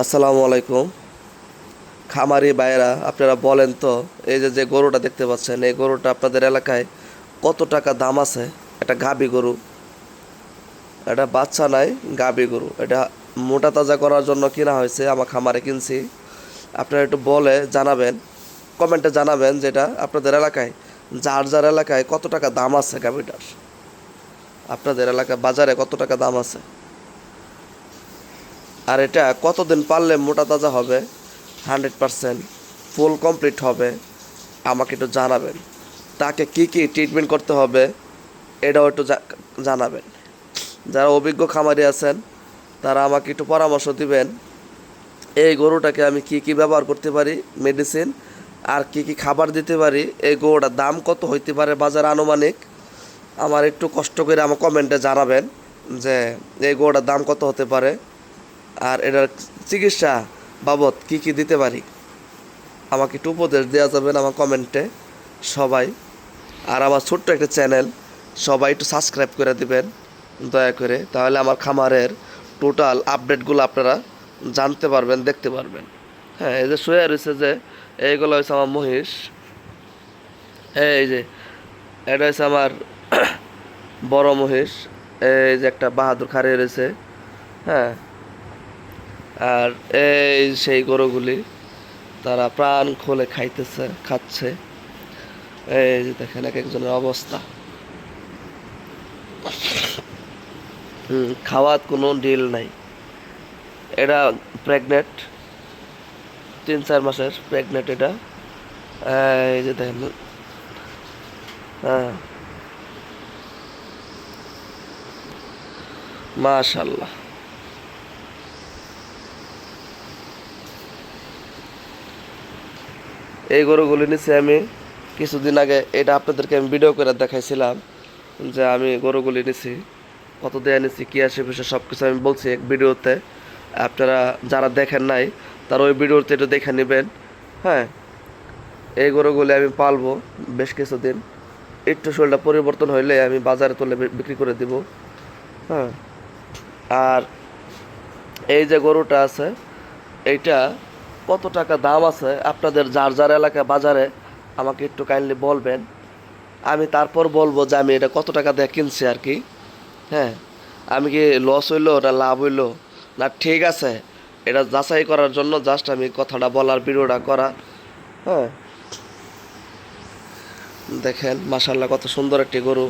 আসসালামু আলাইকুম। খামারি ভাইয়েরা, আপনারা বলেন তো, এই যে যে গরুটা দেখতে পাচ্ছেন, এই গরুটা আপনাদের এলাকায় কত টাকা দাম আছে? এটা গাভী গরু, এটা বাচ্চা নাই, গাভী গরু। এটা মোটা তাজা করার জন্য কিনা হয়েছে, আমার খামারে কিনছি। আপনারা একটু বলে জানাবেন, কমেন্টে জানাবেন যেটা আপনাদের এলাকায়, যার যার এলাকায় কত টাকা দাম আছে গাভীটার, আপনাদের এলাকায় বাজারে কত টাকা দাম আছে, আর এটা কতদিন পারলে মোটা তাজা হবে, 100% ফুল কমপ্লিট হবে, আমাকে একটু জানাবেন। তাকে কি কি ট্রিটমেন্ট করতে হবে এটাও একটু জানাবেন। যারা অভিজ্ঞ খামারি আছেন তারা আমাকে একটু পরামর্শ দিবেন, এই গরুটাকে আমি কি কি ব্যবহার করতে পারি, মেডিসিন, আর কি কি খাবার দিতে পারি, এই গরুটার দাম কত হইতে পারে বাজার আনুমানিক। আমার একটু কষ্ট করে আমার কমেন্টে জানাবেন যে এই গরুটার দাম কত হতে পারে, আর এটার চিকিৎসা বাবদ কি কি দিতে পারি। আমাকে একটু উপদেশ দেওয়া যাবেন আমার কমেন্টে সবাই। আর আমার ছোট্ট একটা চ্যানেল, সবাই একটু সাবস্ক্রাইব করে দিবেন দয়া করে, তাহলে আমার খামারের টোটাল আপডেটগুলো আপনারা জানতে পারবেন, দেখতে পারবেন। হ্যাঁ, এই যে শুয়ে রয়েছে যে, এইগুলো হচ্ছে আমার মহিষ। এই যে এটা হচ্ছে আমার বড় মহিষ। এই যে একটা বাহাদুর খাড়িয়ে রয়েছে। হ্যাঁ, আর এই সেই গরুগুলি, তারা প্রাণ খুলে খাচ্ছে। এই যে দেখেন এক একজনের অবস্থা। খাওয়ার কোনো ডিল নাই। এটা প্রেগনেন্ট, 3-4 মাসের প্রেগনেন্ট এটা। এই যে দেখেন। হ্যাঁ, মাশাল্লাহ। এই গরুগুলি নিচে আমি কিছুদিন আগে, এটা আপনাদেরকে আমি ভিডিও করে দেখাইছিলাম যে আমি গরুগুলি নিছি, কত দেয়া নিছি, কী আসে বিষয় সব কিছু আমি বলছি এক ভিডিওতে। আপনারা যারা দেখেন নাই তারা ওই ভিডিওতে একটু দেখে নেবেন। হ্যাঁ, এই গরুগুলি আমি পালবো বেশ কিছুদিন, একটু শরীরটা পরিবর্তন হইলে আমি বাজারে তুলে বিক্রি করে দিব। হ্যাঁ, আর এই যে গরুটা আছে, এইটা কত টাকা দাম আছে আপনাদের যার যার এলাকায় বাজারে, আমাকে একটু কাইন্ডলি বলবেন। আমি তারপর বলবো যে আমি এটা কত টাকা দিয়ে কিনছি আর কি। হ্যাঁ, আমি কি লস হইলো না লাভ হইলো, না ঠিক আছে, এটা যাচাই করার জন্য জাস্ট আমি কথাটা বলার, ভিডিওটা করা। হ্যাঁ, দেখেন মাশাল্লাহ কত সুন্দর একটি গরু।